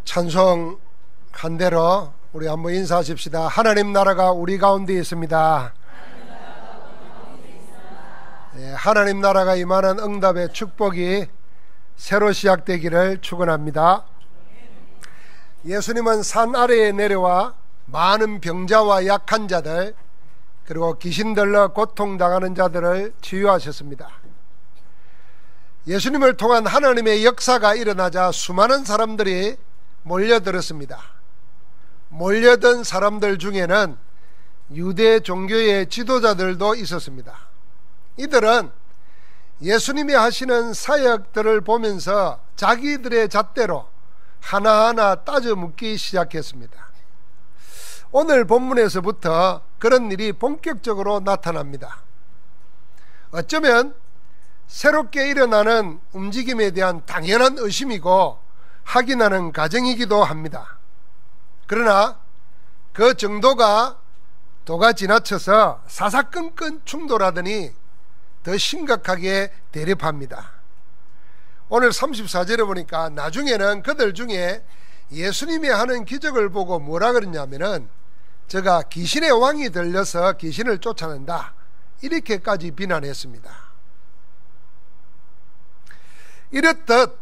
찬송한 대로 우리 한번 인사하십시다. 하나님 나라가 우리 가운데 있습니다. 하나님 나라가 임하는 응답의 축복이 새로 시작되기를 축원합니다. 예수님은 산 아래에 내려와 많은 병자와 약한 자들, 그리고 귀신들로 고통당하는 자들을 치유하셨습니다. 예수님을 통한 하나님의 역사가 일어나자 수많은 사람들이 몰려들었습니다. 몰려든 사람들 중에는 유대 종교의 지도자들도 있었습니다. 이들은 예수님이 하시는 사역들을 보면서 자기들의 잣대로 하나하나 따져 묻기 시작했습니다. 오늘 본문에서부터 그런 일이 본격적으로 나타납니다. 어쩌면 새롭게 일어나는 움직임에 대한 당연한 의심이고 확인하는 과정이기도 합니다. 그러나 그 정도가 도가 지나쳐서 사사건건 충돌하더니 더 심각하게 대립합니다. 오늘 34절에 보니까 나중에는 그들 중에 예수님이 하는 기적을 보고 뭐라 그러냐면은 저가 귀신의 왕이 들려서 귀신을 쫓아낸다, 이렇게까지 비난했습니다. 이렇듯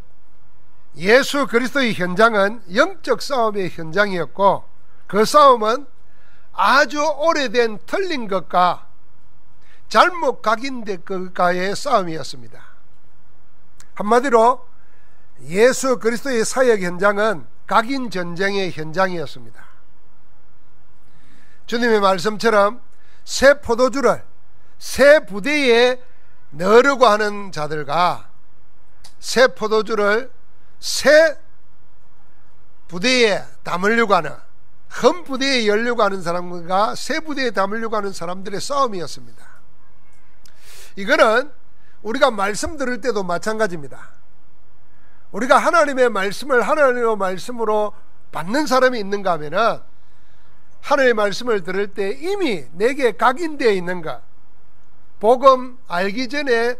예수 그리스도의 현장은 영적 싸움의 현장이었고, 그 싸움은 아주 오래된 틀린 것과 잘못 각인된 것과의 싸움이었습니다. 한마디로 예수 그리스도의 사역 현장은 각인 전쟁의 현장이었습니다. 주님의 말씀처럼 새 포도주를 새 부대에 넣으려고 하는 자들과 새 포도주를 새 부대에 담으려고 하는, 큰 부대에 열려고 하는 사람과 새 부대에 담으려고 하는 사람들의 싸움이었습니다. 이거는 우리가 말씀 들을 때도 마찬가지입니다. 우리가 하나님의 말씀을 하나님의 말씀으로 받는 사람이 있는가 하면은 하나님의 말씀을 들을 때 이미 내게 각인되어 있는 것, 복음 알기 전에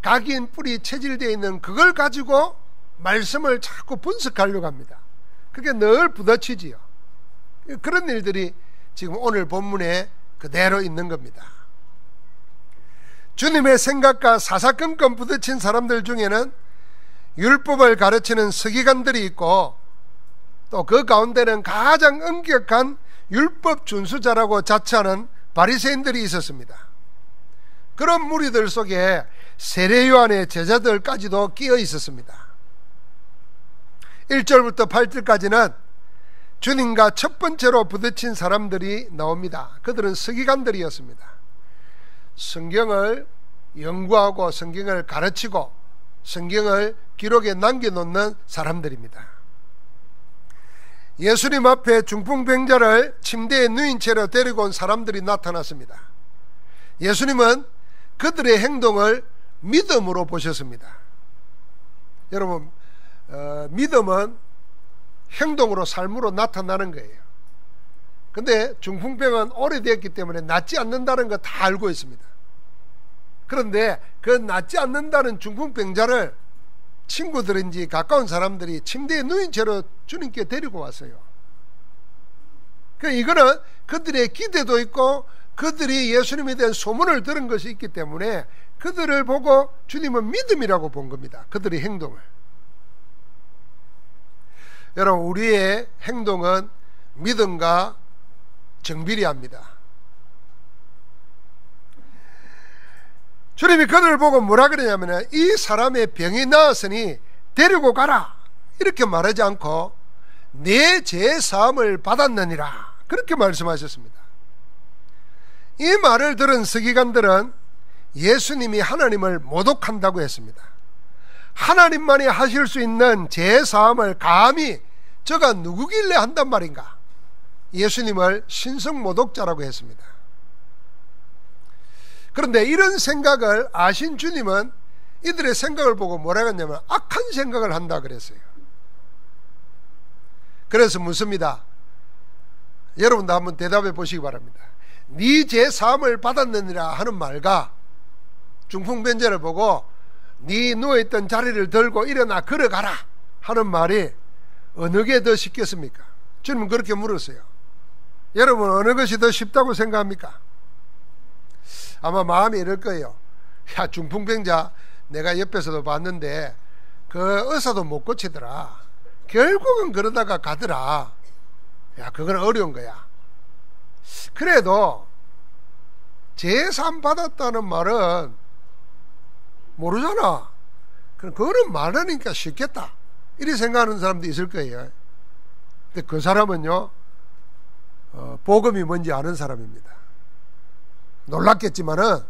각인 뿌리 체질되어 있는 그걸 가지고 말씀을 자꾸 분석하려고 합니다. 그게 늘 부딪히지요. 그런 일들이 지금 오늘 본문에 그대로 있는 겁니다. 주님의 생각과 사사건건 부딪힌 사람들 중에는 율법을 가르치는 서기관들이 있고, 또 그 가운데는 가장 엄격한 율법 준수자라고 자처하는 바리새인들이 있었습니다. 그런 무리들 속에 세례 요한의 제자들까지도 끼어 있었습니다. 1절부터 8절까지는 주님과 첫 번째로 부딪힌 사람들이 나옵니다. 그들은 서기관들이었습니다. 성경을 연구하고 성경을 가르치고 성경을 기록에 남겨놓는 사람들입니다. 예수님 앞에 중풍병자를 침대에 누인 채로 데리고 온 사람들이 나타났습니다. 예수님은 그들의 행동을 믿음으로 보셨습니다. 여러분, 믿음은 행동으로, 삶으로 나타나는 거예요. 근데 중풍병은 오래되었기 때문에 낫지 않는다는 거 다 알고 있습니다. 그런데 그 낫지 않는다는 중풍병자를 친구들인지 가까운 사람들이 침대에 누인 채로 주님께 데리고 왔어요. 이거는 그들의 기대도 있고 그들이 예수님에 대한 소문을 들은 것이 있기 때문에 그들을 보고 주님은 믿음이라고 본 겁니다. 그들의 행동을. 여러분, 우리의 행동은 믿음과 정비례합니다. 주님이 그들을 보고 뭐라 그러냐면, 이 사람의 병이 나았으니 데리고 가라, 이렇게 말하지 않고 내 죄 사함을 받았느니라, 그렇게 말씀하셨습니다. 이 말을 들은 서기관들은 예수님이 하나님을 모독한다고 했습니다. 하나님만이 하실 수 있는 죄 사함을 감히 저가 누구길래 한단 말인가, 예수님을 신성모독자라고 했습니다. 그런데 이런 생각을 아신 주님은 이들의 생각을 보고 뭐라고 했냐면 악한 생각을 한다 그랬어요. 그래서 묻습니다. 여러분도 한번 대답해 보시기 바랍니다. 네 죄 사함을 받았느니라 하는 말과 중풍병자를 보고 네 누워있던 자리를 들고 일어나 걸어가라 하는 말이 어느 게 더 쉽겠습니까? 주님은 그렇게 물었어요. 여러분 어느 것이 더 쉽다고 생각합니까? 아마 마음이 이럴 거예요. 야, 중풍병자 내가 옆에서도 봤는데 그 의사도 못 고치더라. 결국은 그러다가 가더라. 야, 그건 어려운 거야. 그래도 제삼 받았다는 말은 모르잖아. 그거는 말하니까 쉽겠다, 이렇게 생각하는 사람도 있을 거예요. 근데 그 사람은요, 복음이 뭔지 아는 사람입니다. 놀랍겠지만은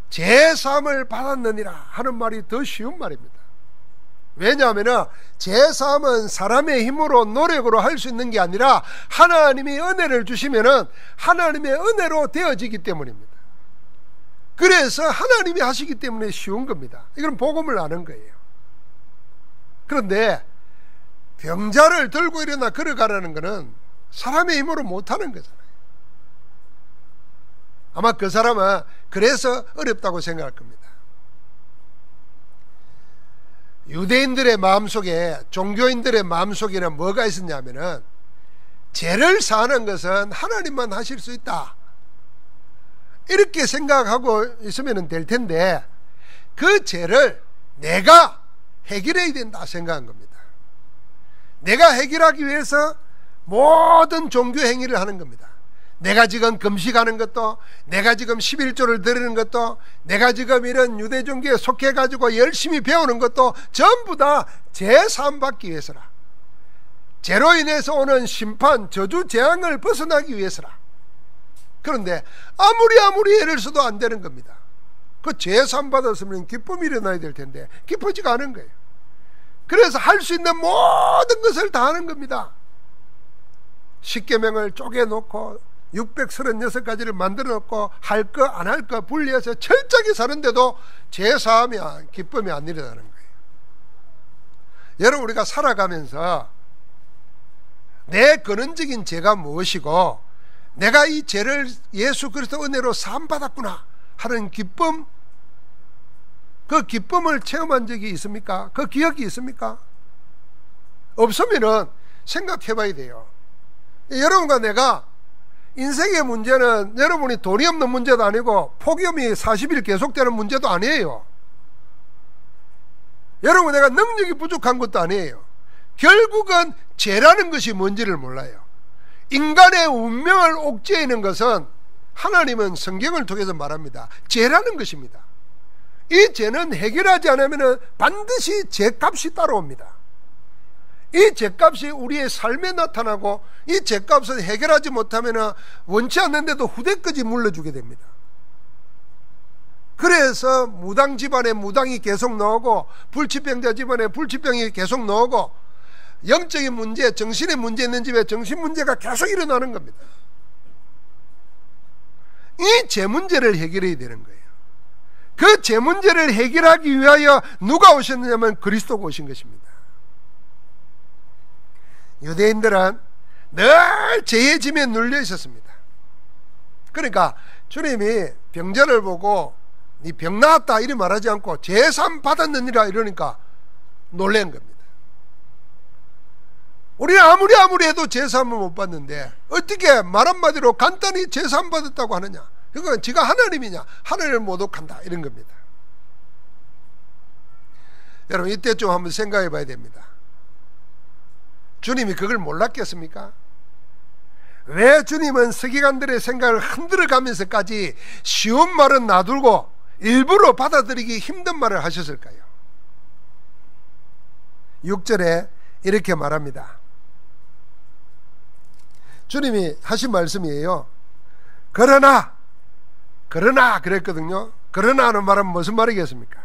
제3을 받았느니라 하는 말이 더 쉬운 말입니다. 왜냐하면 제3은 사람의 힘으로 노력으로 할 수 있는 게 아니라 하나님이 은혜를 주시면은 하나님의 은혜로 되어지기 때문입니다. 그래서 하나님이 하시기 때문에 쉬운 겁니다. 이건 복음을 아는 거예요. 그런데 병자를 들고 일어나 걸어가라는 것은 사람의 힘으로 못하는 거잖아요. 아마 그 사람은 그래서 어렵다고 생각할 겁니다. 유대인들의 마음속에, 종교인들의 마음속에는 뭐가 있었냐면은 죄를 사하는 것은 하나님만 하실 수 있다, 이렇게 생각하고 있으면 될 텐데 그 죄를 내가 해결해야 된다 생각한 겁니다. 내가 해결하기 위해서 모든 종교 행위를 하는 겁니다. 내가 지금 금식하는 것도, 내가 지금 11조를 드리는 것도, 내가 지금 이런 유대종교에 속해가지고 열심히 배우는 것도 전부 다 제사함 받기 위해서라. 죄로 인해서 오는 심판, 저주, 재앙을 벗어나기 위해서라. 그런데 아무리 애를 써도 안 되는 겁니다. 그 제사함 받았으면 기쁨이 일어나야 될 텐데 기쁘지가 않은 거예요. 그래서 할 수 있는 모든 것을 다 하는 겁니다. 십계명을 쪼개놓고 636가지를 만들어 놓고 할 거 안 할 거 분리해서 철저하게 사는데도 제사함이 기쁨이 안 일어나는 거예요. 여러분, 우리가 살아가면서 내 근원적인 죄가 무엇이고 내가 이 죄를 예수 그리스도 은혜로 사함 받았구나 하는 기쁨, 그 기쁨을 체험한 적이 있습니까? 그 기억이 있습니까? 없으면은 생각해 봐야 돼요. 여러분과 내가 인생의 문제는 여러분이 돈이 없는 문제도 아니고 폭염이 40일 계속되는 문제도 아니에요. 여러분, 내가 능력이 부족한 것도 아니에요. 결국은 죄라는 것이 뭔지를 몰라요. 인간의 운명을 옥죄이는 것은 하나님은 성경을 통해서 말합니다. 죄라는 것입니다. 이 죄는 해결하지 않으면 반드시 죄값이 따라옵니다. 이 죄값이 우리의 삶에 나타나고 이 죄값을 해결하지 못하면 원치 않는데도 후대까지 물려주게 됩니다. 그래서 무당 집안에 무당이 계속 나오고 불치병자 집안에 불치병이 계속 나오고 영적인 문제, 정신의 문제 있는 집에 정신 문제가 계속 일어나는 겁니다. 이 죄 문제를 해결해야 되는 거예요. 그 죄 문제를 해결하기 위하여 누가 오셨느냐면 그리스도가 오신 것입니다. 유대인들은 늘 죄의 짐에 눌려 있었습니다. 그러니까 주님이 병자를 보고 네 병 나았다 이리 말하지 않고 제삼 받았느니라 이러니까 놀란 겁니다. 우리는 아무리 해도 제삼을 못 받는데 어떻게 말 한마디로 간단히 제삼 받았다고 하느냐, 그건 지가 하나님이냐, 하나님을 모독한다, 이런 겁니다. 여러분, 이때쯤 한번 생각해 봐야 됩니다. 주님이 그걸 몰랐겠습니까? 왜 주님은 서기관들의 생각을 흔들어 가면서까지 쉬운 말은 놔두고 일부러 받아들이기 힘든 말을 하셨을까요? 6절에 이렇게 말합니다. 주님이 하신 말씀이에요. 그러나 그랬거든요. 그러나 하는 말은 무슨 말이겠습니까?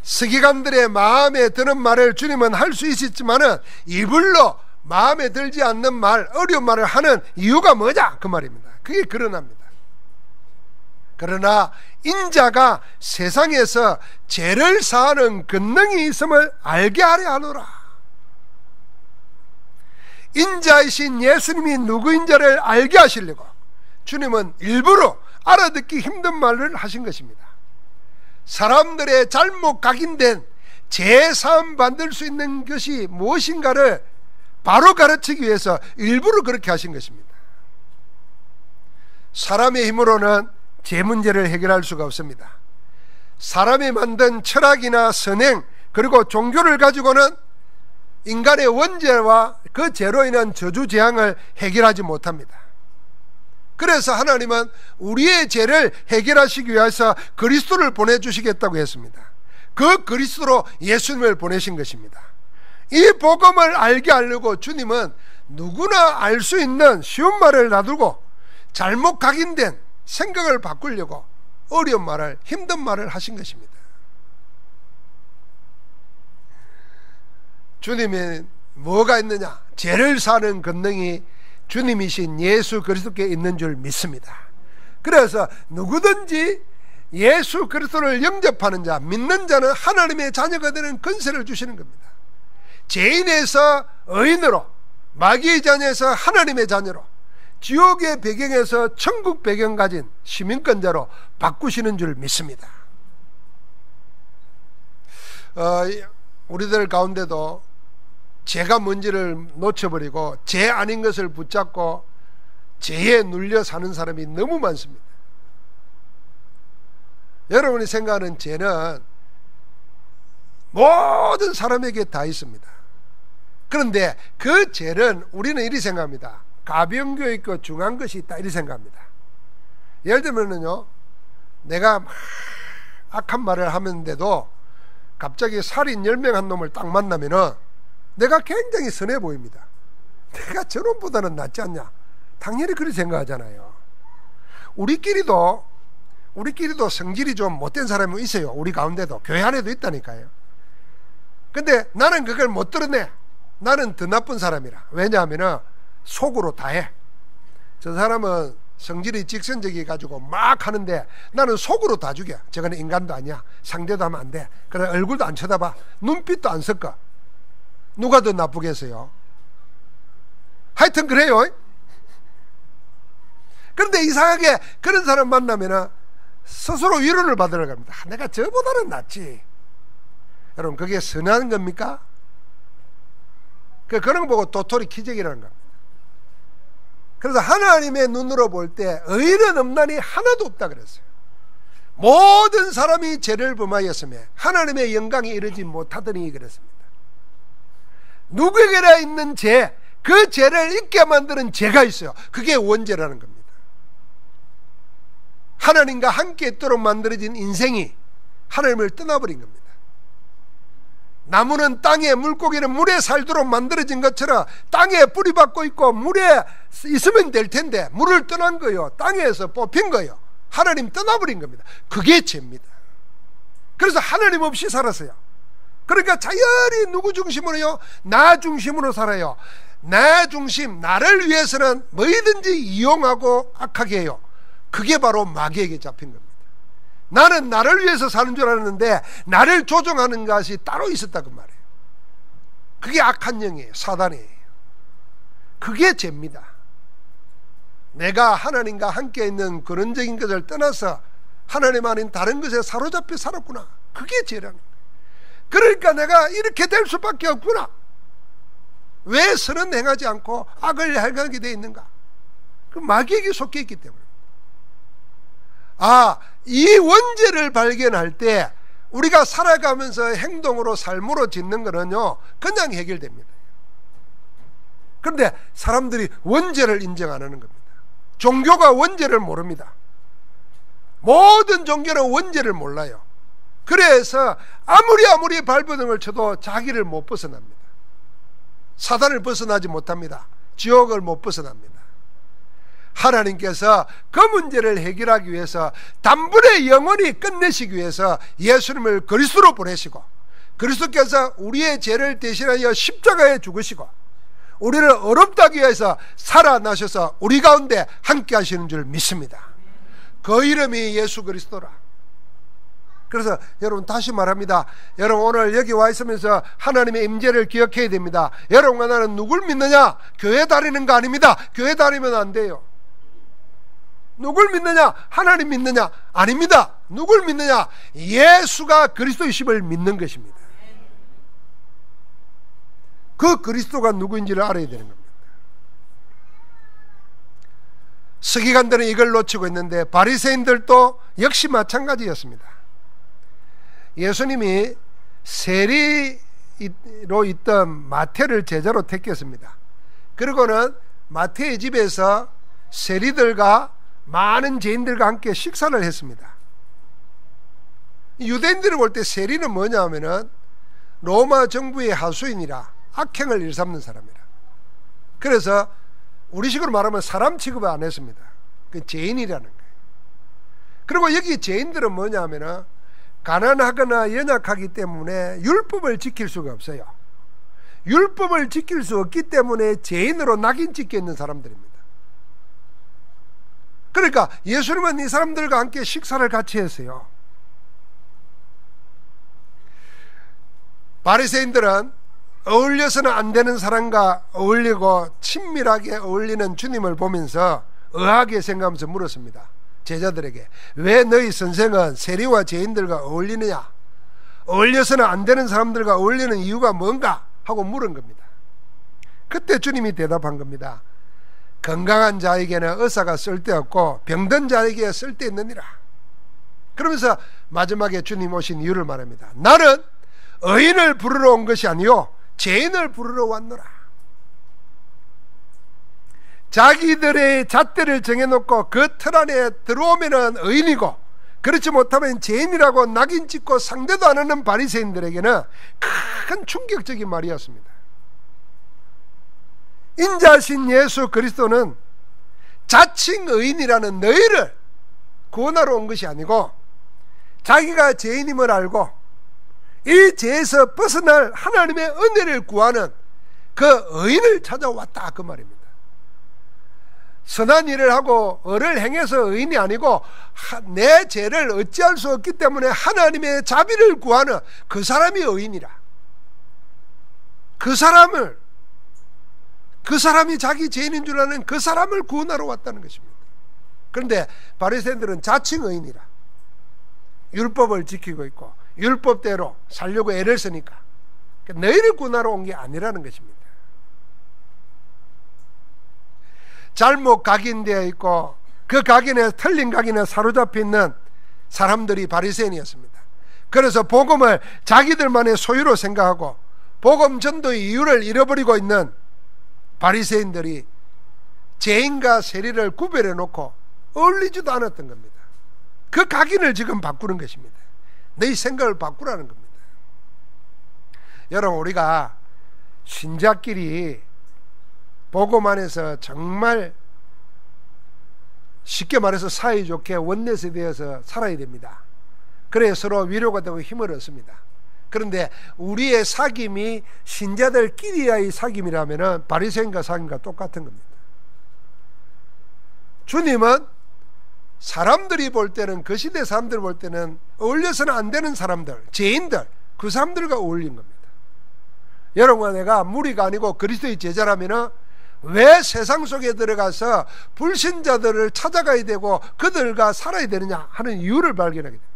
서기관들의 마음에 드는 말을 주님은 할 수 있었지만은 일부러 마음에 들지 않는 말, 어려운 말을 하는 이유가 뭐냐? 그 말입니다. 그게 그러나입니다. 그러나 인자가 세상에서 죄를 사하는 권능이 있음을 알게 하려 하노라. 인자이신 예수님이 누구인지를 알게 하시려고 주님은 일부러 알아듣기 힘든 말을 하신 것입니다. 사람들의 잘못 각인된 죄사함 받을 수 있는 것이 무엇인가를 바로 가르치기 위해서 일부러 그렇게 하신 것입니다. 사람의 힘으로는 죄 문제를 해결할 수가 없습니다. 사람이 만든 철학이나 선행 그리고 종교를 가지고는 인간의 원죄와 그 죄로 인한 저주재앙을 해결하지 못합니다. 그래서 하나님은 우리의 죄를 해결하시기 위해서 그리스도를 보내주시겠다고 했습니다. 그 그리스도로 예수님을 보내신 것입니다. 이 복음을 알게 하려고 주님은 누구나 알 수 있는 쉬운 말을 놔두고 잘못 각인된 생각을 바꾸려고 어려운 말을, 힘든 말을 하신 것입니다. 주님이 뭐가 있느냐? 죄를 사는 권능이 주님이신 예수 그리스도께 있는 줄 믿습니다. 그래서 누구든지 예수 그리스도를 영접하는 자, 믿는 자는 하나님의 자녀가 되는 권세를 주시는 겁니다. 죄인에서 의인으로, 마귀의 자녀에서 하나님의 자녀로, 지옥의 배경에서 천국 배경 가진 시민권자로 바꾸시는 줄 믿습니다. 우리들 가운데도 죄가 뭔지를 놓쳐버리고 죄 아닌 것을 붙잡고 죄에 눌려 사는 사람이 너무 많습니다. 여러분이 생각하는 죄는 모든 사람에게 다 있습니다. 그런데 그 죄는 우리는 이리 생각합니다. 가벼운 게 있고 중한 것이 있다, 이리 생각합니다. 예를 들면은요, 내가 막 악한 말을 하면서도 갑자기 살인 10명 한 놈을 딱 만나면은 내가 굉장히 선해 보입니다. 내가 저놈보다는 낫지 않냐? 당연히 그렇게 생각하잖아요. 우리끼리도 성질이 좀 못된 사람이 있어요. 우리 가운데도, 교회 안에도 있다니까요. 근데 나는 그걸 못 드러내. 나는 더 나쁜 사람이라. 왜냐하면 속으로 다 해. 저 사람은 성질이 직선적이 가지고 막 하는데 나는 속으로 다 죽여. 저거는 인간도 아니야. 상대도 하면 안 돼. 그래, 얼굴도 안 쳐다봐. 눈빛도 안 섞어. 누가 더 나쁘겠어요? 하여튼 그래요. 그런데 이상하게 그런 사람 만나면 스스로 위로를 받으러 갑니다. 내가 저보다는 낫지. 여러분, 그게 선한 겁니까? 그런 거 보고 도토리 키재기라는 겁니다. 그래서 하나님의 눈으로 볼 때 의인은 없나니 하나도 없다 그랬어요. 모든 사람이 죄를 범하였으며 하나님의 영광에 이르지 못하더니 그랬습니다. 누구에게나 있는 죄, 그 죄를 있게 만드는 죄가 있어요. 그게 원죄라는 겁니다. 하나님과 함께 있도록 만들어진 인생이 하나님을 떠나버린 겁니다. 나무는 땅에, 물고기는 물에 살도록 만들어진 것처럼 땅에 뿌리 박고 있고 물에 있으면 될 텐데 물을 떠난 거요, 땅에서 뽑힌 거요, 하나님 떠나버린 겁니다. 그게 죄입니다. 그래서 하나님 없이 살았어요. 그러니까 자연히 누구 중심으로요? 나 중심으로 살아요. 나 중심, 나를 위해서는 뭐든지 이용하고 악하게 해요. 그게 바로 마귀에게 잡힌 겁니다. 나는 나를 위해서 사는 줄 알았는데 나를 조종하는 것이 따로 있었다고 말해요. 그게 악한 영이에요. 사단이에요. 그게 죄입니다. 내가 하나님과 함께 있는 근원적인 것을 떠나서 하나님 아닌 다른 것에 사로잡혀 살았구나. 그게 죄라는 거예요. 그러니까 내가 이렇게 될 수밖에 없구나. 왜 선은 행하지 않고 악을 행하게 되어 있는가? 그 마귀에게 속해 있기 때문에. 이 원죄를 발견할 때 우리가 살아가면서 행동으로 삶으로 짓는 거는요, 그냥 해결됩니다. 그런데 사람들이 원죄를 인정 안 하는 겁니다. 종교가 원죄를 모릅니다. 모든 종교는 원죄를 몰라요. 그래서 아무리 발버둥을 쳐도 자기를 못 벗어납니다. 사단을 벗어나지 못합니다. 지옥을 못 벗어납니다. 하나님께서 그 문제를 해결하기 위해서 단번에 영원히 끝내시기 위해서 예수님을 그리스도로 보내시고, 그리스도께서 우리의 죄를 대신하여 십자가에 죽으시고 우리를 어렵다기 위해서 살아나셔서 우리 가운데 함께 하시는 줄 믿습니다. 그 이름이 예수 그리스도라. 그래서 여러분, 다시 말합니다. 여러분, 오늘 여기 와 있으면서 하나님의 임재를 기억해야 됩니다. 여러분과 나는 누굴 믿느냐? 교회 다니는 거 아닙니다. 교회 다니면 안 돼요. 누굴 믿느냐? 하나님 믿느냐? 아닙니다. 누굴 믿느냐? 예수가 그리스도이심을 믿는 것입니다. 그 그리스도가 누구인지를 알아야 되는 겁니다. 서기관들은 이걸 놓치고 있는데 바리새인들도 역시 마찬가지였습니다. 예수님이 세리로 있던 마태를 제자로 택했습니다. 그리고는 마태의 집에서 세리들과 많은 죄인들과 함께 식사를 했습니다. 유대인들이 볼 때 세리는 뭐냐 하면은 로마 정부의 하수인이라 악행을 일삼는 사람이라. 그래서 우리식으로 말하면 사람 취급을 안 했습니다. 그 죄인이라는 거예요. 그리고 여기 죄인들은 뭐냐 하면은 가난하거나 연약하기 때문에 율법을 지킬 수가 없어요. 율법을 지킬 수 없기 때문에 죄인으로 낙인 찍혀 있는 사람들입니다. 그러니까 예수님은 이 사람들과 함께 식사를 같이 했어요. 바리새인들은 어울려서는 안 되는 사람과 어울리고 친밀하게 어울리는 주님을 보면서 의아하게 생각하면서 물었습니다. 제자들에게 왜 너희 선생은 세리와 죄인들과 어울리느냐? 어울려서는 안 되는 사람들과 어울리는 이유가 뭔가? 하고 물은 겁니다. 그때 주님이 대답한 겁니다. 건강한 자에게는 의사가 쓸데없고 병든 자에게 쓸데있느니라. 그러면서 마지막에 주님 오신 이유를 말합니다. 나는 의인을 부르러 온 것이 아니요 죄인을 부르러 왔노라. 자기들의 잣대를 정해놓고 그 틀 안에 들어오면은 의인이고 그렇지 못하면 죄인이라고 낙인 찍고 상대도 안 하는 바리새인들에게는 큰 충격적인 말이었습니다. 인자신 예수 그리스도는 자칭 의인이라는 너희를 구원하러 온 것이 아니고 자기가 죄인임을 알고 이 죄에서 벗어날 하나님의 은혜를 구하는 그 의인을 찾아왔다 그 말입니다. 선한 일을 하고 을을 행해서 의인이 아니고 내 죄를 어찌할 수 없기 때문에 하나님의 자비를 구하는 그 사람이 의인이라. 그 사람이 자기 죄인인 줄 아는 그 사람을 구원하러 왔다는 것입니다. 그런데 바리새인들은 자칭 의인이라 율법을 지키고 있고 율법대로 살려고 애를 쓰니까 너희를 구원하러 온 게 아니라는 것입니다. 잘못 각인되어 있고 그 각인에 틀린 각인에 사로잡혀 있는 사람들이 바리새인이었습니다. 그래서 복음을 자기들만의 소유로 생각하고 복음 전도의 이유를 잃어버리고 있는 바리새인들이 죄인과 세리를 구별해 놓고 어울리지도 않았던 겁니다. 그 각인을 지금 바꾸는 것입니다. 너희 생각을 바꾸라는 겁니다. 여러분, 우리가 신자끼리 복음 안에서 정말 쉽게 말해서 사이좋게 원넷이 되어서 살아야 됩니다. 그래야 서로 위로가 되고 힘을 얻습니다. 그런데 우리의 사귐이 신자들끼리의 사귐이라면 바리새인과 사귐과 똑같은 겁니다. 주님은 사람들이 볼 때는, 그 시대 사람들이 볼 때는 어울려서는 안 되는 사람들, 죄인들, 그 사람들과 어울린 겁니다. 여러분과 내가 무리가 아니고 그리스도의 제자라면 왜 세상 속에 들어가서 불신자들을 찾아가야 되고 그들과 살아야 되느냐 하는 이유를 발견하게 됩니다.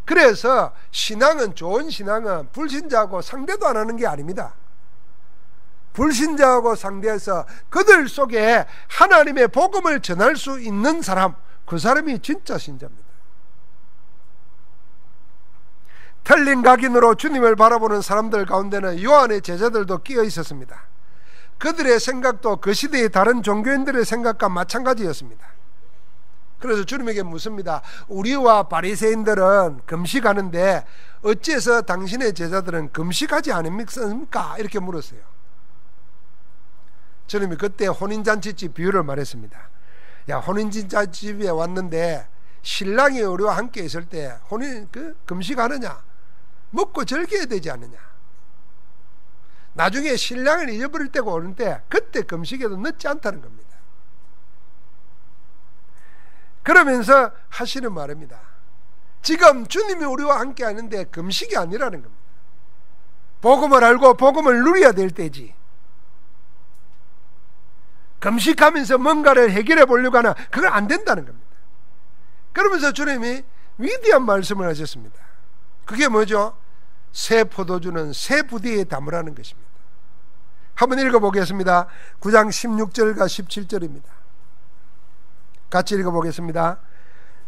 그래서 신앙은, 좋은 신앙은 불신자하고 상대도 안 하는 게 아닙니다. 불신자하고 상대해서 그들 속에 하나님의 복음을 전할 수 있는 사람, 그 사람이 진짜 신자입니다. 틀린 각인으로 주님을 바라보는 사람들 가운데는 요한의 제자들도 끼어 있었습니다. 그들의 생각도 그 시대의 다른 종교인들의 생각과 마찬가지였습니다. 그래서 주님에게 묻습니다. 우리와 바리새인들은 금식하는데 어째서 당신의 제자들은 금식하지 않습니까? 이렇게 물었어요. 주님이 그때 혼인잔치집 비유를 말했습니다. 야, 혼인잔치집에 왔는데 신랑이 우리와 함께 있을 때 금식하느냐? 먹고 즐겨야 되지 않느냐? 나중에 신랑을 잊어버릴 때가 오는데 그때 금식에도 늦지 않다는 겁니다. 그러면서 하시는 말입니다. 지금 주님이 우리와 함께 하는데 금식이 아니라는 겁니다. 복음을 알고 복음을 누려야 될 때지. 금식하면서 뭔가를 해결해 보려고 하나, 그건 안 된다는 겁니다. 그러면서 주님이 위대한 말씀을 하셨습니다. 그게 뭐죠? 새 포도주는 새 부대에 담으라는 것입니다. 한번 읽어보겠습니다. 9장 16절과 17절입니다. 같이 읽어보겠습니다.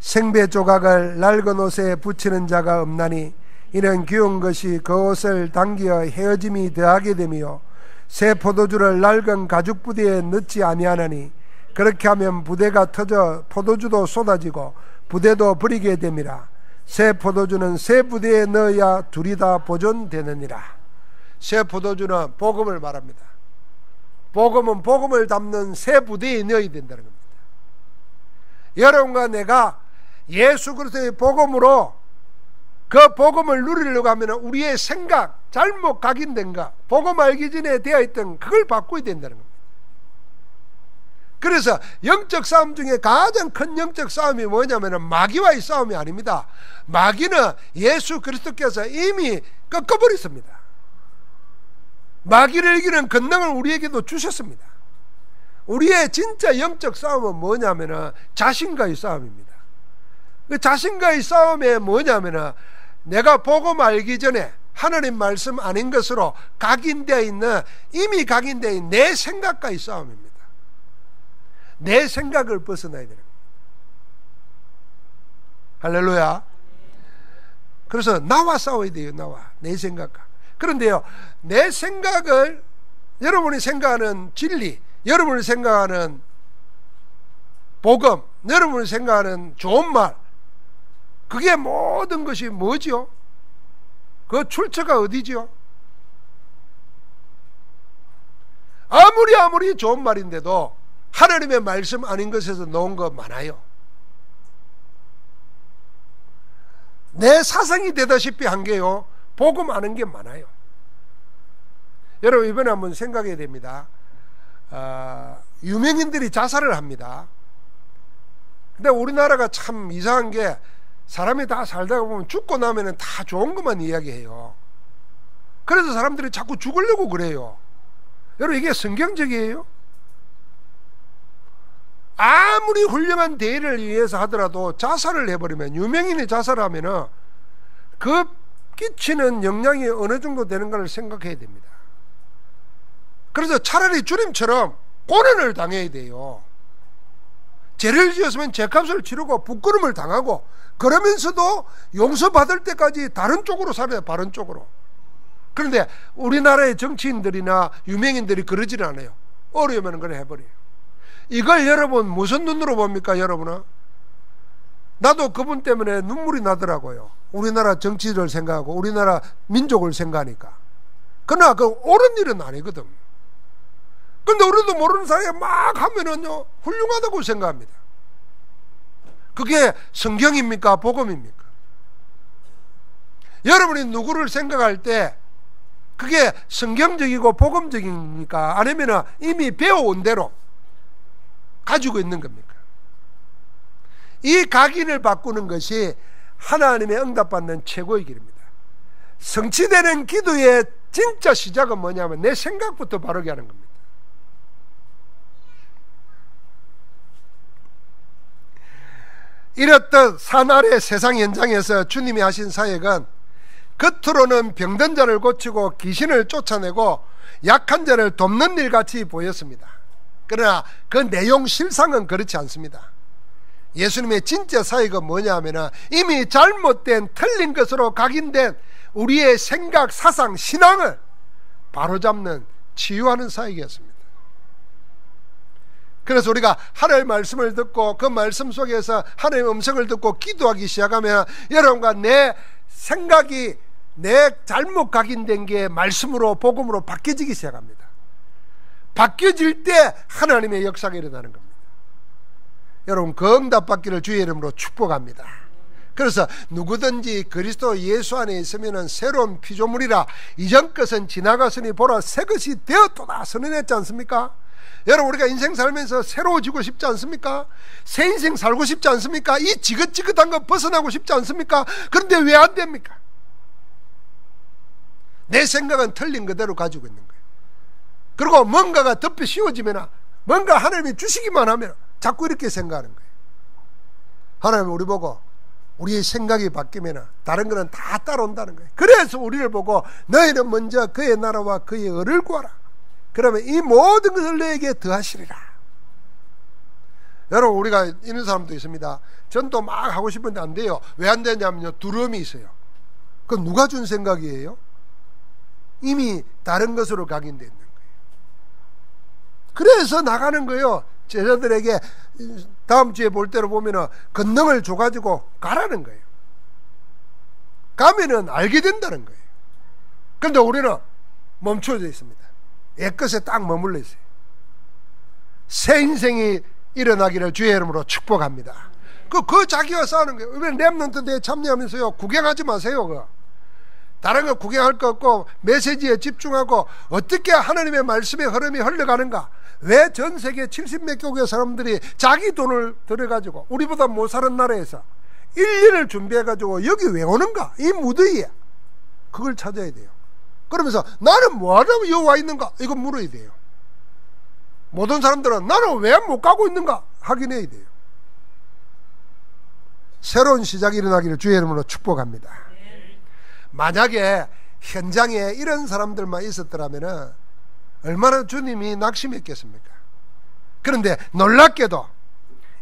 생배 조각을 낡은 옷에 붙이는 자가 없나니 이는 귀한 것이 그 옷을 당기어 헤어짐이 더하게 되며 새 포도주를 낡은 가죽 부대에 넣지 아니하나니 그렇게 하면 부대가 터져 포도주도 쏟아지고 부대도 버리게 됨이라. 새 포도주는 새 부대에 넣어야 둘이 다 보존되느니라. 새 포도주는 복음을 말합니다. 복음은 복음을 담는 새 부대에 넣어야 된다는 겁니다. 여러분과 내가 예수 그리스도의 복음으로 그 복음을 누리려고 하면 우리의 생각, 잘못 각인된 것, 복음 알기 전에 되어 있던 그걸 바꿔야 된다는 겁니다. 그래서 영적 싸움 중에 가장 큰 영적 싸움이 뭐냐면 마귀와의 싸움이 아닙니다. 마귀는 예수 그리스도께서 이미 꺾어버렸습니다. 마귀를 이기는 권능을 우리에게도 주셨습니다. 우리의 진짜 영적 싸움은 뭐냐면 자신과의 싸움입니다. 그 자신과의 싸움에 뭐냐면 내가 복음 알기 전에 하나님 말씀 아닌 것으로 각인되어 있는, 이미 각인되어 있는 내 생각과의 싸움입니다. 내 생각을 벗어나야 되는 겁니다. 할렐루야. 그래서 나와 싸워야 돼요. 나와, 내 생각과. 그런데요, 내 생각을, 여러분이 생각하는 진리, 여러분이 생각하는 복음, 여러분이 생각하는 좋은 말, 그게 모든 것이 뭐지요? 그 출처가 어디지요? 아무리 좋은 말인데도 하나님의 말씀 아닌 것에서 놓은 거 많아요. 내 사상이 되다시피 한 게요, 복음 아는 게 많아요. 여러분 이번에 한번 생각해야 됩니다. 유명인들이 자살을 합니다. 근데 우리나라가 참 이상한 게, 사람이 다 살다가 보면 죽고 나면 다 좋은 것만 이야기해요. 그래서 사람들이 자꾸 죽으려고 그래요. 여러분 이게 성경적이에요? 아무리 훌륭한 대의를 위해서 하더라도 자살을 해버리면, 유명인이 자살하면은 그 끼치는 영향이 어느 정도 되는가를 생각해야 됩니다. 그래서 차라리 주님처럼 고난을 당해야 돼요. 죄를 지었으면 죄값을 치르고 부끄럼을 당하고, 그러면서도 용서받을 때까지 다른 쪽으로 살아요. 바른 쪽으로. 그런데 우리나라의 정치인들이나 유명인들이 그러질 않아요. 어려우면 그래 해버려요. 이걸 여러분 무슨 눈으로 봅니까? 여러분은? 나도 그분 때문에 눈물이 나더라고요. 우리나라 정치를 생각하고 우리나라 민족을 생각하니까. 그러나 그 옳은 일은 아니거든. 근데 우리도 모르는 사이에 막 하면은요, 훌륭하다고 생각합니다. 그게 성경입니까? 복음입니까? 여러분이 누구를 생각할 때 그게 성경적이고 복음적입니까? 아니면 이미 배워온 대로 가지고 있는 겁니까? 이 각인을 바꾸는 것이 하나님의 응답받는 최고의 길입니다. 성취되는 기도의 진짜 시작은 뭐냐면 내 생각부터 바르게 하는 겁니다. 이렇듯 사날의 세상 현장에서 주님이 하신 사역은 겉으로는 병든 자를 고치고 귀신을 쫓아내고 약한 자를 돕는 일 같이 보였습니다. 그러나 그 내용 실상은 그렇지 않습니다. 예수님의 진짜 사역은 뭐냐 하면 이미 잘못된 틀린 것으로 각인된 우리의 생각, 사상, 신앙을 바로잡는, 치유하는 사역이었습니다. 그래서 우리가 하나님의 말씀을 듣고 그 말씀 속에서 하나님의 음성을 듣고 기도하기 시작하면 여러분과 내 생각이, 내 잘못 각인된 게 말씀으로, 복음으로 바뀌어지기 시작합니다. 바뀌어질 때 하나님의 역사가 일어나는 겁니다. 여러분 그 응답받기를 주의 이름으로 축복합니다. 그래서 누구든지 그리스도 예수 안에 있으면 새로운 피조물이라, 이전 것은 지나갔으니 보라 새 것이 되었도다 선언했지 않습니까? 여러분 우리가 인생 살면서 새로워지고 싶지 않습니까? 새 인생 살고 싶지 않습니까? 이 지긋지긋한 거 벗어나고 싶지 않습니까? 그런데 왜 안 됩니까? 내 생각은 틀린 그대로 가지고 있는 거예요. 그리고 뭔가가 덮여 씌워지면, 뭔가 하나님이 주시기만 하면 자꾸 이렇게 생각하는 거예요. 하나님 우리 보고 우리의 생각이 바뀌면 다른 거는 다 따라온다는 거예요. 그래서 우리를 보고 너희는 먼저 그의 나라와 그의 의를 구하라. 그러면 이 모든 것을 너에게 더하시리라. 여러분, 우리가 이런 사람도 있습니다. 전도 막 하고 싶은데 안 돼요. 왜 안 되냐면요, 두려움이 있어요. 그건 누가 준 생각이에요? 이미 다른 것으로 각인되어 있는 거예요. 그래서 나가는 거예요. 제자들에게 다음 주에 볼 때로 보면은 권능을 줘가지고 가라는 거예요. 가면은 알게 된다는 거예요. 그런데 우리는 멈춰져 있습니다. 옛것에 딱 머물러 있어요. 새 인생이 일어나기를 주의 이름으로 축복합니다. 그 자기가 싸우는 거예요. 왜 렘넌트 대회 참여하면서요, 구경하지 마세요. 다른 거 구경할 거 없고 메시지에 집중하고 어떻게 하나님의 말씀의 흐름이 흘러가는가. 왜 전 세계 70몇 개국의 사람들이 자기 돈을 들여가지고 우리보다 못 사는 나라에서 1년을 준비해가지고 여기 왜 오는가? 이 무더위에 그걸 찾아야 돼요. 그러면서 나는 뭐하려고 여기 와 있는가? 이거 물어야 돼요. 모든 사람들은 나는 왜 못 가고 있는가? 확인해야 돼요. 새로운 시작이 일어나기를 주의 이름으로 축복합니다. 만약에 현장에 이런 사람들만 있었더라면 얼마나 주님이 낙심했겠습니까? 그런데 놀랍게도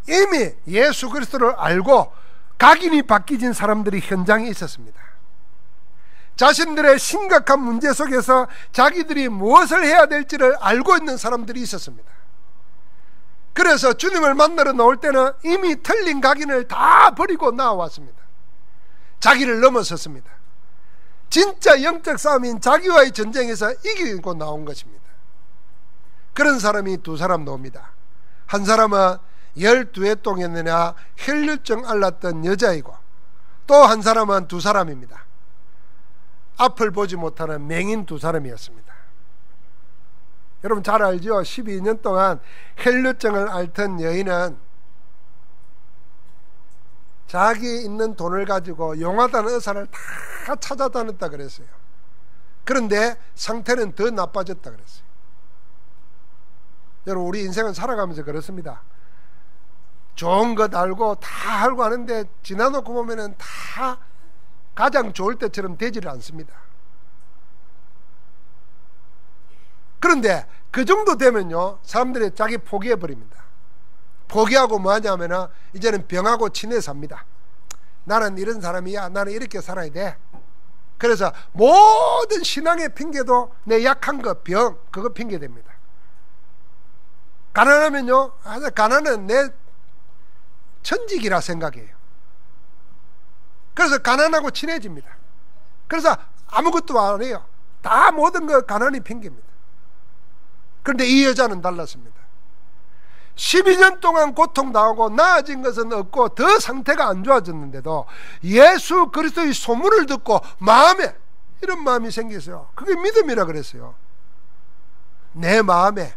이미 예수 그리스도를 알고 각인이 바뀌진 사람들이 현장에 있었습니다. 자신들의 심각한 문제 속에서 자기들이 무엇을 해야 될지를 알고 있는 사람들이 있었습니다. 그래서 주님을 만나러 나올 때는 이미 틀린 각인을 다 버리고 나왔습니다. 자기를 넘어섰습니다. 진짜 영적 싸움인 자기와의 전쟁에서 이기고 나온 것입니다. 그런 사람이 두 사람 나옵니다. 한 사람은 12해 동안이나 혈류증 앓았던 여자이고, 또 한 사람은 두 사람입니다. 앞을 보지 못하는 맹인 두 사람이었습니다. 여러분 잘 알죠? 12년 동안 혈류증을 앓던 여인은 자기 있는 돈을 가지고 용하다는 의사를 다 찾아다녔다 그랬어요. 그런데 상태는 더 나빠졌다 그랬어요. 여러분, 우리 인생은 살아가면서 그렇습니다. 좋은 것 알고 다 알고 하는데 지나놓고 보면은 다 가장 좋을 때처럼 되지를 않습니다. 그런데 그 정도 되면요, 사람들이 자기 포기해버립니다. 포기하고 뭐 하냐면은 이제는 병하고 친해 삽니다. 나는 이런 사람이야. 나는 이렇게 살아야 돼. 그래서 모든 신앙의 핑계도 내 약한 거, 병, 그거 핑계 됩니다. 가난하면요, 가난은 내 천직이라 생각해요. 그래서 가난하고 친해집니다. 그래서 아무것도 안 해요. 다 모든 거 가난이 핑계입니다. 그런데 이 여자는 달랐습니다. 12년 동안 고통당하고 나아진 것은 없고 더 상태가 안 좋아졌는데도 예수 그리스도의 소문을 듣고 마음에 이런 마음이 생겼어요. 그게 믿음이라 그랬어요. 내 마음에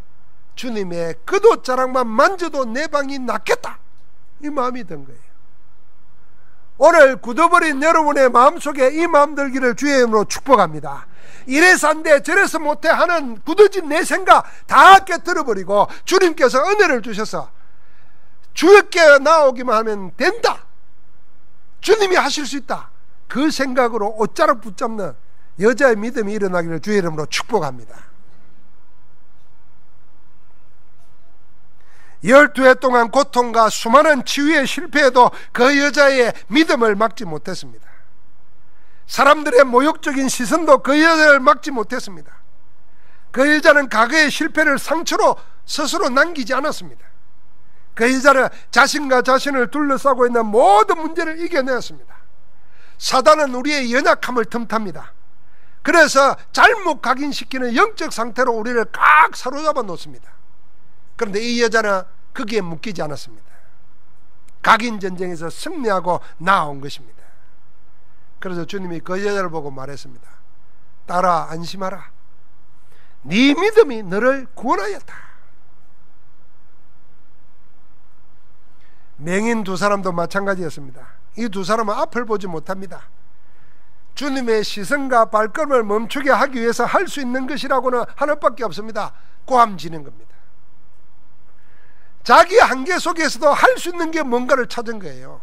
주님의 겉옷자락만 만져도 내 방이 낫겠다, 이 마음이 든 거예요. 오늘 굳어버린 여러분의 마음속에 이 마음 들기를 주의 이름으로 축복합니다. 이래서 안 돼, 저래서 못해 하는 굳어진 내 생각 다 깨뜨려버리고 주님께서 은혜를 주셔서 주께 나오기만 하면 된다, 주님이 하실 수 있다, 그 생각으로 옷자락 붙잡는 여자의 믿음이 일어나기를 주의 이름으로 축복합니다. 12해 동안 고통과 수많은 치유에 실패해도 그 여자의 믿음을 막지 못했습니다. 사람들의 모욕적인 시선도 그 여자를 막지 못했습니다. 그 여자는 과거의 실패를 상처로 스스로 남기지 않았습니다. 그 여자는 자신과 자신을 둘러싸고 있는 모든 문제를 이겨내었습니다. 사단은 우리의 연약함을 틈탑니다. 그래서 잘못 각인시키는 영적 상태로 우리를 꽉 사로잡아 놓습니다. 그런데 이 여자는 거기에 묶이지 않았습니다. 각인 전쟁에서 승리하고 나온 것입니다. 그래서 주님이 그 여자를 보고 말했습니다. 딸아, 안심하라. 네 믿음이 너를 구원하였다. 맹인 두 사람도 마찬가지였습니다. 이 두 사람은 앞을 보지 못합니다. 주님의 시선과 발걸음을 멈추게 하기 위해서 할 수 있는 것이라고는 하나밖에 없습니다. 고함지는 겁니다. 자기 한계 속에서도 할 수 있는 게 뭔가를 찾은 거예요.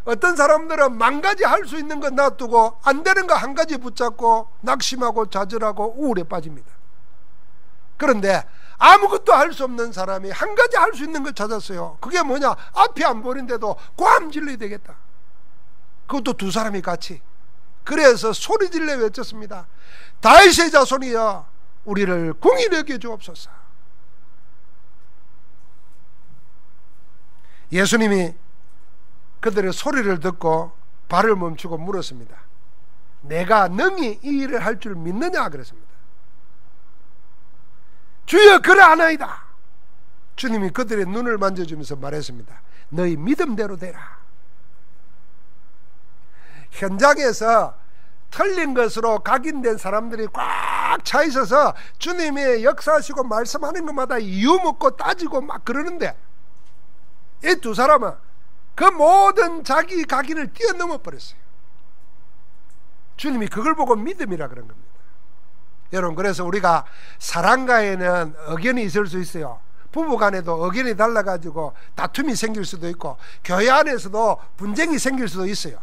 어떤 사람들은 만 가지 할 수 있는 거 놔두고 안 되는 거 한 가지 붙잡고 낙심하고 좌절하고 우울에 빠집니다. 그런데 아무것도 할 수 없는 사람이 한 가지 할 수 있는 걸 찾았어요. 그게 뭐냐? 앞이 안 보이는데도 꽝 질러야 되겠다. 그것도 두 사람이 같이. 그래서 소리 질러 외쳤습니다. 다윗의 자손이여, 우리를 공의히 여겨 주옵소서. 예수님이 그들의 소리를 듣고 발을 멈추고 물었습니다. 내가 능히 이 일을 할 줄 믿느냐? 그랬습니다. 주여, 그러하나이다. 주님이 그들의 눈을 만져주면서 말했습니다. 너희 믿음대로 되라. 현장에서 틀린 것으로 각인된 사람들이 꽉 차 있어서 주님이 역사하시고 말씀하는 것마다 이유 묻고 따지고 막 그러는데, 이 두 사람은 그 모든 자기 각인을 뛰어넘어 버렸어요. 주님이 그걸 보고 믿음이라 그런 겁니다. 여러분, 그래서 우리가 사랑가에는 의견이 있을 수 있어요. 부부간에도 의견이 달라가지고 다툼이 생길 수도 있고, 교회 안에서도 분쟁이 생길 수도 있어요.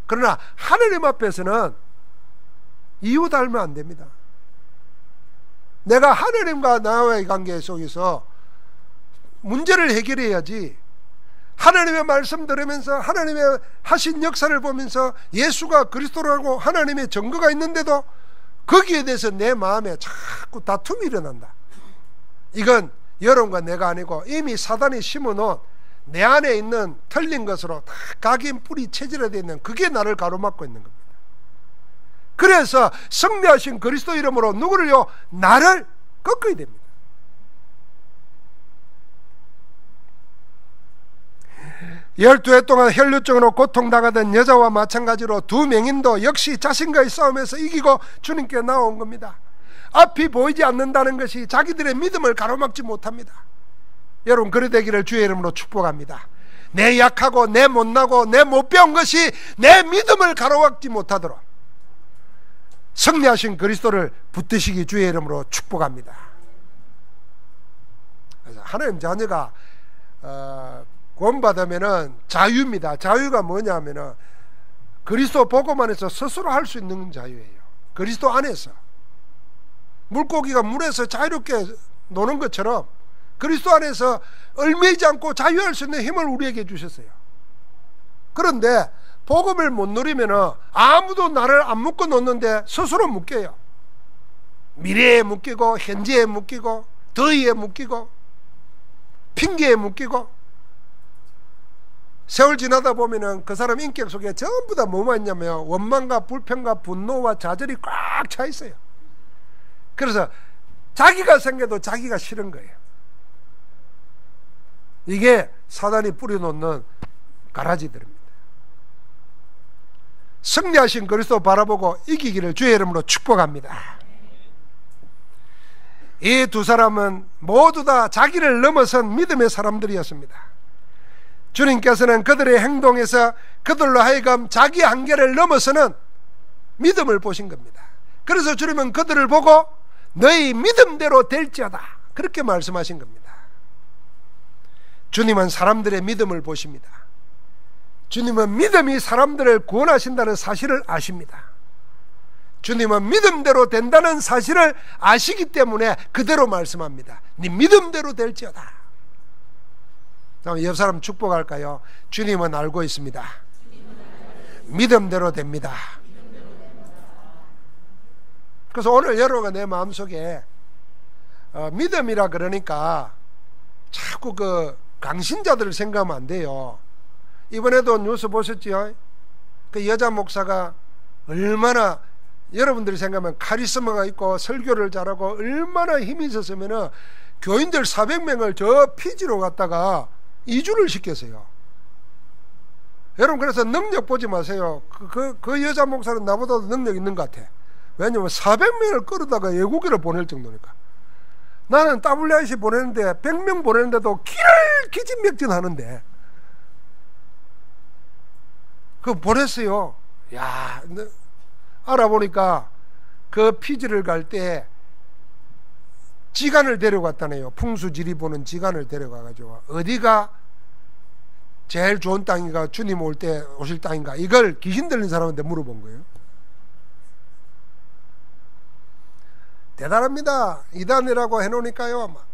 그러나 하느님 앞에서는 이유 달면 안 됩니다. 내가 하느님과 나와의 관계 속에서 문제를 해결해야지, 하나님의 말씀 들으면서 하나님의 하신 역사를 보면서 예수가 그리스도라고 하나님의 증거가 있는데도 거기에 대해서 내 마음에 자꾸 다툼이 일어난다. 이건 여러분과 내가 아니고 이미 사단이 심어놓은 내 안에 있는 틀린 것으로 다 각인 뿌리 체질화되어 있는, 그게 나를 가로막고 있는 겁니다. 그래서 승리하신 그리스도 이름으로 누구를요? 나를 꺾어야 됩니다. 열두 해 동안 혈루증으로 고통당하던 여자와 마찬가지로 두 맹인도 역시 자신과의 싸움에서 이기고 주님께 나온 겁니다. 앞이 보이지 않는다는 것이 자기들의 믿음을 가로막지 못합니다. 여러분, 그리 되기를 주의 이름으로 축복합니다. 내 약하고 내 못나고 내 못 배운 것이 내 믿음을 가로막지 못하도록 승리하신 그리스도를 붙드시기 주의 이름으로 축복합니다. 그래서 하나님 자녀가 구원받으면은 자유입니다. 자유가 뭐냐면은 그리스도 복음 안에서 스스로 할 수 있는 자유예요. 그리스도 안에서 물고기가 물에서 자유롭게 노는 것처럼 그리스도 안에서 얽매이지 않고 자유할 수 있는 힘을 우리에게 주셨어요. 그런데 복음을 못 누리면은 아무도 나를 안 묶어 놓는데 스스로 묶여요. 미래에 묶이고 현재에 묶이고 더위에 묶이고 핑계에 묶이고, 세월 지나다 보면은 그 사람 인격 속에 전부 다 뭐만 있냐면 원망과 불평과 분노와 좌절이 꽉 차 있어요. 그래서 자기가 생겨도 자기가 싫은 거예요. 이게 사단이 뿌려놓는 가라지들입니다. 승리하신 그리스도 바라보고 이기기를 주의 이름으로 축복합니다. 이 두 사람은 모두 다 자기를 넘어선 믿음의 사람들이었습니다. 주님께서는 그들의 행동에서 그들로 하여금 자기 한계를 넘어서는 믿음을 보신 겁니다. 그래서 주님은 그들을 보고 너희 믿음대로 될지어다, 그렇게 말씀하신 겁니다. 주님은 사람들의 믿음을 보십니다. 주님은 믿음이 사람들을 구원하신다는 사실을 아십니다. 주님은 믿음대로 된다는 사실을 아시기 때문에 그대로 말씀합니다. 네 믿음대로 될지어다. 옆 사람 축복할까요? 주님은 알고 있습니다. 믿음대로 됩니다. 그래서 오늘 여러분과 내 마음속에 믿음이라 그러니까 자꾸 그 강신자들을 생각하면 안 돼요. 이번에도 뉴스 보셨죠? 그 여자 목사가 얼마나, 여러분들이 생각하면 카리스마가 있고 설교를 잘하고 얼마나 힘이 있었으면 교인들 400명을 저 피지로 갔다가 이주를 시켰어요. 여러분, 그래서 능력 보지 마세요. 그 여자 목사는 나보다도 능력 있는 것 같아. 왜냐면 400명을 끌어다가 외국으로 보낼 정도니까. 나는 WIC 보내는데 100명 보내는데도 길을 기진맥진하는데 그거 보냈어요. 야, 알아보니까 그 피지를 갈 때 지간을 데려갔다네요. 풍수지리 보는 지간을 데려가가지고 어디가 제일 좋은 땅인가, 주님 올 때 오실 땅인가, 이걸 귀신 들린 사람한테 물어본 거예요. 대단합니다. 이단이라고 해놓으니까요, 막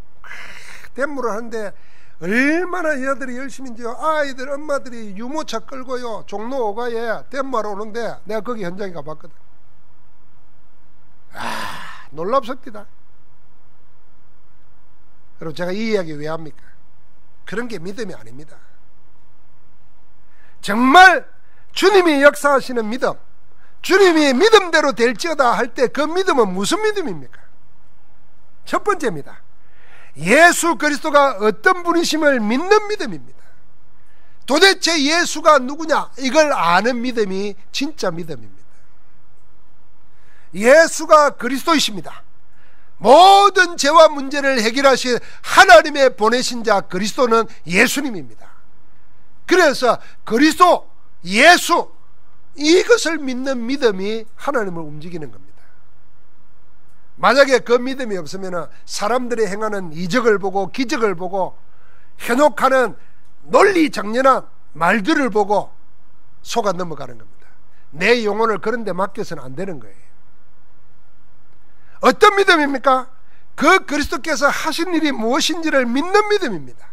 대물을 하는데 얼마나 여자들이 열심인지요. 아이들 엄마들이 유모차 끌고요, 종로 5가에 대물하러 오는데 내가 거기 현장에 가봤거든. 놀랍습니다. 여러분, 제가 이 이야기 왜 합니까? 그런 게 믿음이 아닙니다. 정말 주님이 역사하시는 믿음, 주님이 믿음대로 될지어다 할 때 그 믿음은 무슨 믿음입니까? 첫 번째입니다. 예수 그리스도가 어떤 분이심을 믿는 믿음입니다. 도대체 예수가 누구냐, 이걸 아는 믿음이 진짜 믿음입니다. 예수가 그리스도이십니다. 모든 죄와 문제를 해결하신 하나님의 보내신 자 그리스도는 예수님입니다. 그래서 그리스도, 예수, 이것을 믿는 믿음이 하나님을 움직이는 겁니다. 만약에 그 믿음이 없으면 사람들이 행하는 이적을 보고 기적을 보고 현혹하는 논리정연한 말들을 보고 속아 넘어가는 겁니다. 내 영혼을 그런 데 맡겨서는 안 되는 거예요. 어떤 믿음입니까? 그 그리스도께서 하신 일이 무엇인지를 믿는 믿음입니다.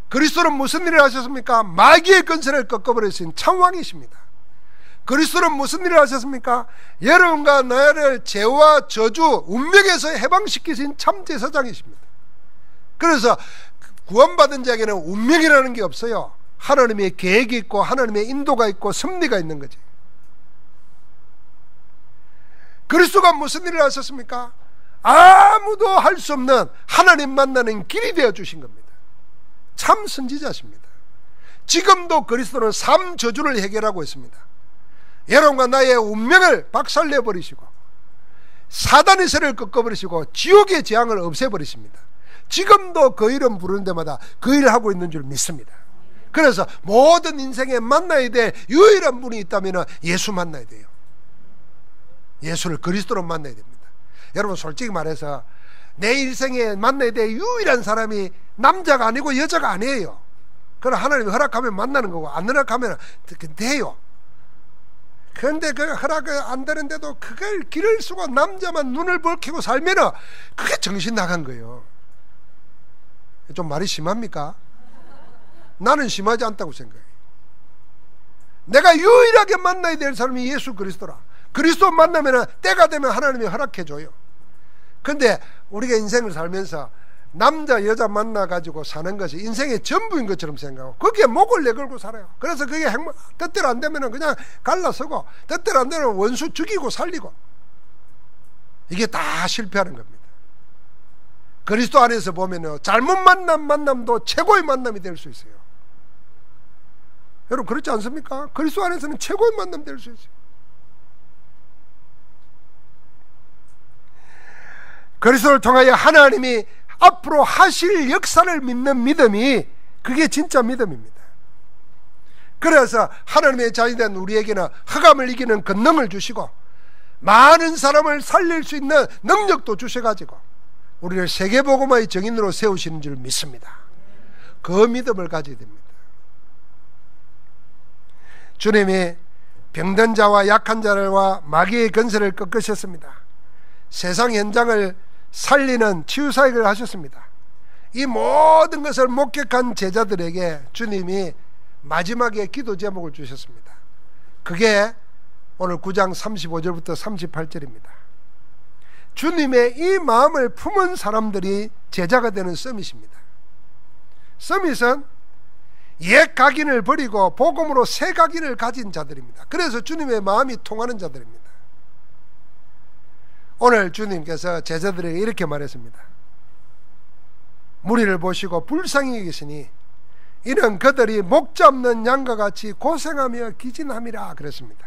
그리스도는 무슨 일을 하셨습니까? 마귀의 권세를 꺾어버리신 참왕이십니다. 그리스도는 무슨 일을 하셨습니까? 여러분과 나를 죄와 저주, 운명에서 해방시키신 참제사장이십니다. 그래서 구원받은 자에게는 운명이라는 게 없어요. 하나님의 계획이 있고 하나님의 인도가 있고 섭리가 있는 거지. 그리스도가 무슨 일을 하셨습니까? 아무도 할 수 없는 하나님 만나는 길이 되어 주신 겁니다. 참 선지자십니다. 지금도 그리스도는 삶 저주를 해결하고 있습니다. 여러분과 나의 운명을 박살내버리시고 사단의 세를 꺾어버리시고 지옥의 재앙을 없애버리십니다. 지금도 그 이름 부르는 데마다 그 일을 하고 있는 줄 믿습니다. 그래서 모든 인생에 만나야 될 유일한 분이 있다면 예수 만나야 돼요. 예수를 그리스도로 만나야 됩니다. 여러분, 솔직히 말해서 내 인생에 만나야 될 유일한 사람이 남자가 아니고 여자가 아니에요. 그럼 하나님이 허락하면 만나는 거고 안 허락하면 돼요. 그런데 그 허락 안 되는데도 그걸 길을 쓰고 남자만 눈을 벌키고 살면 그게 정신 나간 거예요. 좀 말이 심합니까? 나는 심하지 않다고 생각해요. 내가 유일하게 만나야 될 사람이 예수 그리스도라. 그리스도 만나면 때가 되면 하나님이 허락해줘요. 근데 우리가 인생을 살면서 남자 여자 만나가지고 사는 것이 인생의 전부인 것처럼 생각하고 거기에 목을 내걸고 살아요. 그래서 그게 뜻대로 안 되면 그냥 갈라서고 뜻대로 안 되면 원수 죽이고 살리고, 이게 다 실패하는 겁니다. 그리스도 안에서 보면 잘못 만남도 최고의 만남이 될 수 있어요. 여러분, 그렇지 않습니까? 그리스도 안에서는 최고의 만남 될 수 있어요. 그리스도를 통하여 하나님이 앞으로 하실 역사를 믿는 믿음이, 그게 진짜 믿음입니다. 그래서 하나님의 자녀이 된 우리에게는 흑암을 이기는 권능을 주시고 많은 사람을 살릴 수 있는 능력도 주셔가지고 우리를 세계복음화의 정인으로 세우시는 줄 믿습니다. 그 믿음을 가져야 됩니다. 주님이 병든 자와 약한 자와 마귀의 권세를 꺾으셨습니다. 세상 현장을 살리는 치유사역을 하셨습니다. 이 모든 것을 목격한 제자들에게 주님이 마지막에 기도 제목을 주셨습니다. 그게 오늘 9장 35절부터 38절입니다. 주님의 이 마음을 품은 사람들이 제자가 되는 서밋입니다. 서밋은 옛 각인을 버리고 복음으로 새 각인을 가진 자들입니다. 그래서 주님의 마음이 통하는 자들입니다. 오늘 주님께서 제자들에게 이렇게 말했습니다. 무리를 보시고 불쌍히 여기시니 이는 그들이 목자 없는 양과 같이 고생하며 기진함이라 그랬습니다.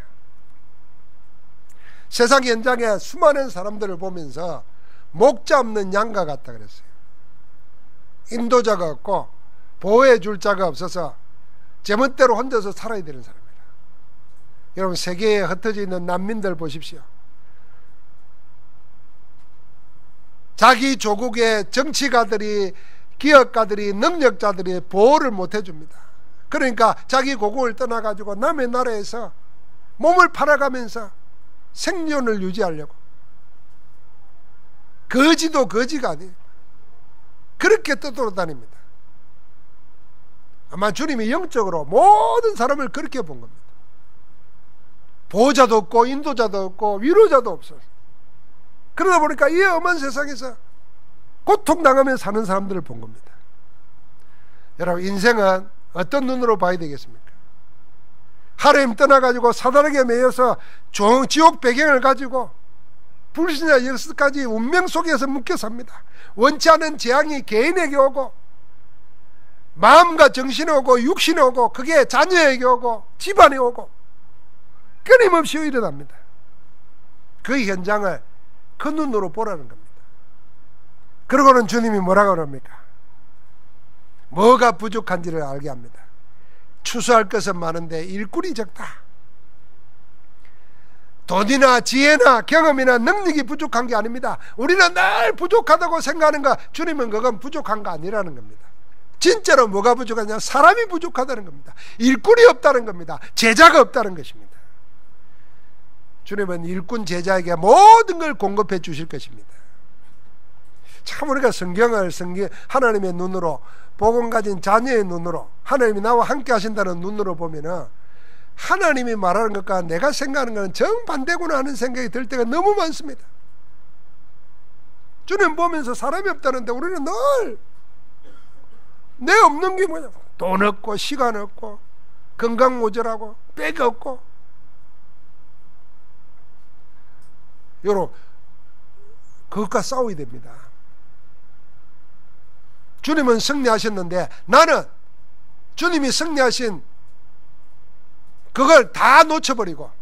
세상 현장에 수많은 사람들을 보면서 목자 없는 양과 같다 그랬어요. 인도자가 없고 보호해 줄 자가 없어서 제멋대로 혼자서 살아야 되는 사람입니다. 여러분, 세계에 흩어져 있는 난민들 보십시오. 자기 조국의 정치가들이, 기업가들이, 능력자들이 보호를 못 해줍니다. 그러니까 자기 고국을 떠나가지고 남의 나라에서 몸을 팔아가면서 생존을 유지하려고. 거지도 거지가 아니에요. 그렇게 떠돌아다닙니다. 아마 주님이 영적으로 모든 사람을 그렇게 본 겁니다. 보호자도 없고 인도자도 없고 위로자도 없어요. 그러다 보니까 이 험한 세상에서 고통당하며 사는 사람들을 본 겁니다. 여러분, 인생은 어떤 눈으로 봐야 되겠습니까? 하나님 떠나가지고 사단에게 매여서 지옥 배경을 가지고 불신자 6가지 운명 속에서 묶여 삽니다. 원치 않은 재앙이 개인에게 오고 마음과 정신에 오고 육신에 오고 그게 자녀에게 오고 집안에 오고 끊임없이 일어납니다. 그 현장을 그 눈으로 보라는 겁니다. 그러고는 주님이 뭐라고 그럽니까? 뭐가 부족한지를 알게 합니다. 추수할 것은 많은데 일꾼이 적다. 돈이나 지혜나 경험이나 능력이 부족한 게 아닙니다. 우리는 늘 부족하다고 생각하는 거, 주님은 그건 부족한 거 아니라는 겁니다. 진짜로 뭐가 부족하냐? 사람이 부족하다는 겁니다. 일꾼이 없다는 겁니다. 제자가 없다는 것입니다. 주님은 일꾼 제자에게 모든 걸 공급해 주실 것입니다. 참 우리가 성경을 하나님의 눈으로, 복음 가진 자녀의 눈으로, 하나님이 나와 함께 하신다는 눈으로 보면은 하나님이 말하는 것과 내가 생각하는 것은 정반대구나 하는 생각이 들 때가 너무 많습니다. 주님 보면서 사람이 없다는데 우리는 늘 내 없는 게 뭐냐? 돈 없고 시간 없고 건강 모자라고 빽이 없고 여러분, 그것과 싸워야 됩니다. 주님은 승리하셨는데 나는 주님이 승리하신 그걸 다 놓쳐버리고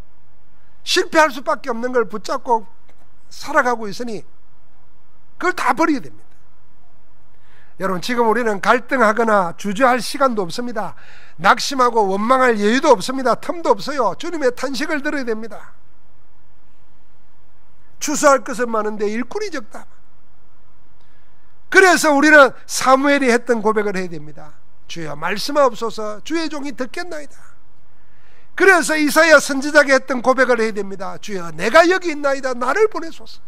실패할 수밖에 없는 걸 붙잡고 살아가고 있으니 그걸 다 버려야 됩니다. 여러분, 지금 우리는 갈등하거나 주저할 시간도 없습니다. 낙심하고 원망할 여유도 없습니다. 틈도 없어요. 주님의 탄식을 들어야 됩니다. 추수할 것은 많은데 일꾼이 적다. 그래서 우리는 사무엘이 했던 고백을 해야 됩니다. 주여 말씀하옵소서, 주의 종이 듣겠나이다. 그래서 이사야 선지자가 했던 고백을 해야 됩니다. 주여 내가 여기 있나이다. 나를 보내소서.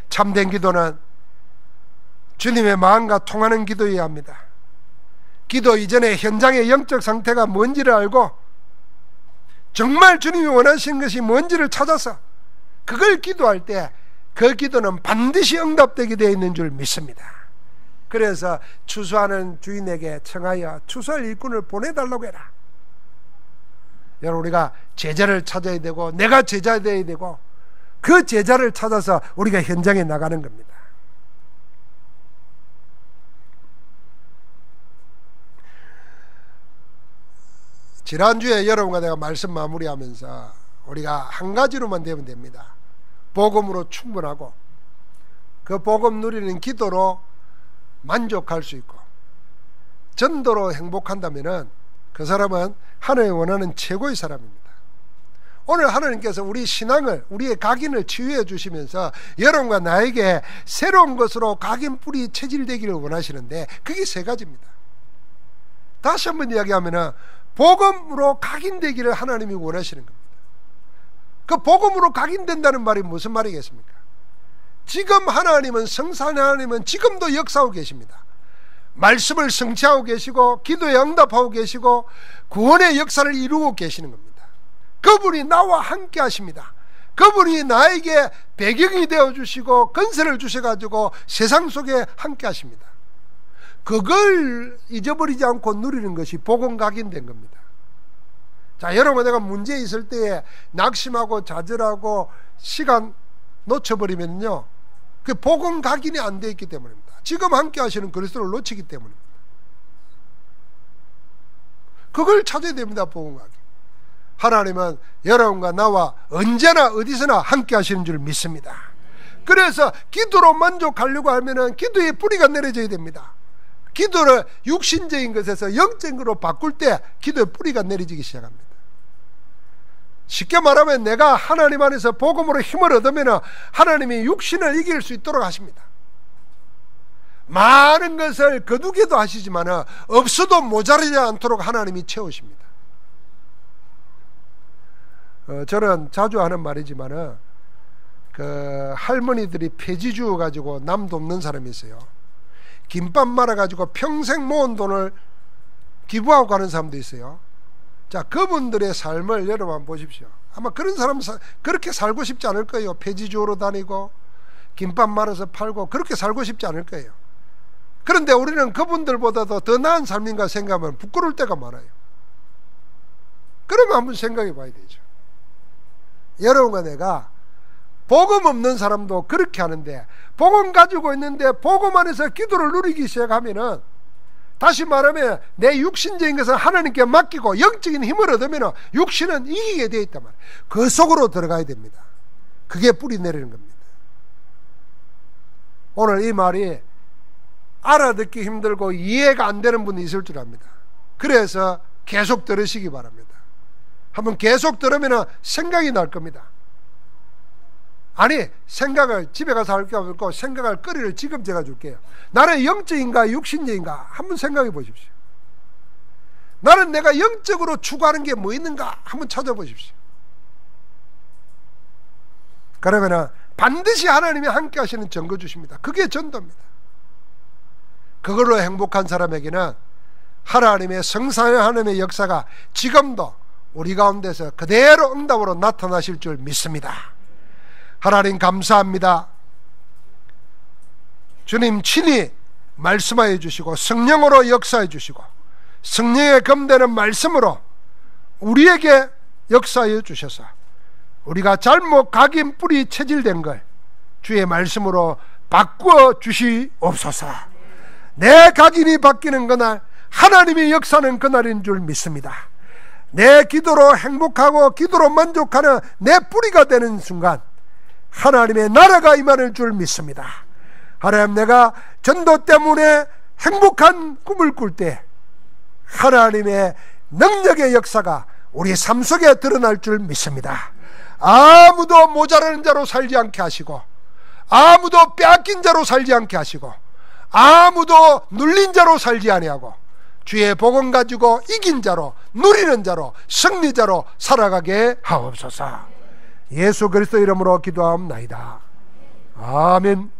참된 기도는 주님의 마음과 통하는 기도여야 합니다. 기도 이전에 현장의 영적 상태가 뭔지를 알고 정말 주님이 원하시는 것이 뭔지를 찾아서 그걸 기도할 때 그 기도는 반드시 응답되게 되어 있는 줄 믿습니다. 그래서 추수하는 주인에게 청하여 추수할 일꾼을 보내달라고 해라. 여러분, 우리가 제자를 찾아야 되고 내가 제자 되어야 되고 그 제자를 찾아서 우리가 현장에 나가는 겁니다. 지난주에 여러분과 내가 말씀 마무리하면서 우리가 한 가지로만 되면 됩니다. 복음으로 충분하고 그 복음 누리는 기도로 만족할 수 있고 전도로 행복한다면 그 사람은 하나님이 원하는 최고의 사람입니다. 오늘 하나님께서 우리 신앙을, 우리의 각인을 치유해 주시면서 여러분과 나에게 새로운 것으로 각인 뿌리 체질되기를 원하시는데 그게 세 가지입니다. 다시 한번 이야기하면 복음으로 각인되기를 하나님이 원하시는 겁니다. 그 복음으로 각인된다는 말이 무슨 말이겠습니까? 지금 하나님은, 성산 하나님은 지금도 역사하고 계십니다. 말씀을 성취하고 계시고 기도에 응답하고 계시고 구원의 역사를 이루고 계시는 겁니다. 그분이 나와 함께 하십니다. 그분이 나에게 배경이 되어주시고 건설을 주셔가지고 세상 속에 함께 하십니다. 그걸 잊어버리지 않고 누리는 것이 복음 각인된 겁니다. 자, 여러분, 내가 문제 있을 때에 낙심하고 좌절하고 시간 놓쳐버리면요, 그 복음 각인이 안 되어 있기 때문입니다. 지금 함께 하시는 그리스도를 놓치기 때문입니다. 그걸 찾아야 됩니다. 복음 각인. 하나님은 여러분과 나와 언제나 어디서나 함께 하시는 줄 믿습니다. 그래서 기도로 만족하려고 하면은 기도의 뿌리가 내려져야 됩니다. 기도를 육신적인 것에서 영적인 것으로 바꿀 때 기도의 뿌리가 내려지기 시작합니다. 쉽게 말하면 내가 하나님 안에서 복음으로 힘을 얻으면 하나님이 육신을 이길 수 있도록 하십니다. 많은 것을 거두게도 하시지만 없어도 모자라지 않도록 하나님이 채우십니다. 저는 자주 하는 말이지만 그 할머니들이 폐지 주워 가지고 남 돕는 사람이 있어요. 김밥 말아 가지고 평생 모은 돈을 기부하고 가는 사람도 있어요. 자, 그분들의 삶을 여러분 한번 보십시오. 아마 그런 사람은 그렇게 살고 싶지 않을 거예요. 폐지 주우러 다니고 김밥 말아서 팔고 그렇게 살고 싶지 않을 거예요. 그런데 우리는 그분들보다도 더 나은 삶인가 생각하면 부끄러울 때가 많아요. 그러면 한번 생각해 봐야 되죠. 여러분과 내가 복음 없는 사람도 그렇게 하는데, 복음 가지고 있는데 복음 안에서 기도를 누리기 시작하면은, 다시 말하면 내 육신적인 것을 하나님께 맡기고 영적인 힘을 얻으면 육신은 이기게 되어 있단 말이에요. 그 속으로 들어가야 됩니다. 그게 뿌리 내리는 겁니다. 오늘 이 말이 알아듣기 힘들고 이해가 안 되는 분이 있을 줄 압니다. 그래서 계속 들으시기 바랍니다. 한번 계속 들으면 생각이 날 겁니다. 아니, 생각을 집에 가서 할 게 없고 생각할 거리를 지금 제가 줄게요. 나는 영적인가 육신적인가 한번 생각해 보십시오. 나는 내가 영적으로 추구하는 게 뭐 있는가 한번 찾아보십시오. 그러면 반드시 하나님이 함께 하시는 증거 주십니다. 그게 전도입니다. 그걸로 행복한 사람에게는 하나님의 성삼위 하나님의 역사가 지금도 우리 가운데서 그대로 응답으로 나타나실 줄 믿습니다. 하나님 감사합니다. 주님 친히 말씀하여 주시고 성령으로 역사해 주시고 성령의 검되는 말씀으로 우리에게 역사해 주셔서 우리가 잘못 각인 뿌리 체질된 걸 주의 말씀으로 바꾸어 주시옵소서. 내 각인이 바뀌는 그날, 하나님의 역사는 그날인 줄 믿습니다. 내 기도로 행복하고 기도로 만족하는 내 뿌리가 되는 순간 하나님의 나라가 임하는 줄 믿습니다. 하나님, 내가 전도 때문에 행복한 꿈을 꿀 때 하나님의 능력의 역사가 우리 삶 속에 드러날 줄 믿습니다. 아무도 모자라는 자로 살지 않게 하시고, 아무도 빼앗긴 자로 살지 않게 하시고, 아무도 눌린 자로 살지 아니하고 주의 복음 가지고 이긴 자로, 누리는 자로, 승리자로 살아가게 하옵소서. 예수 그리스도 이름으로 기도하옵나이다. 아멘.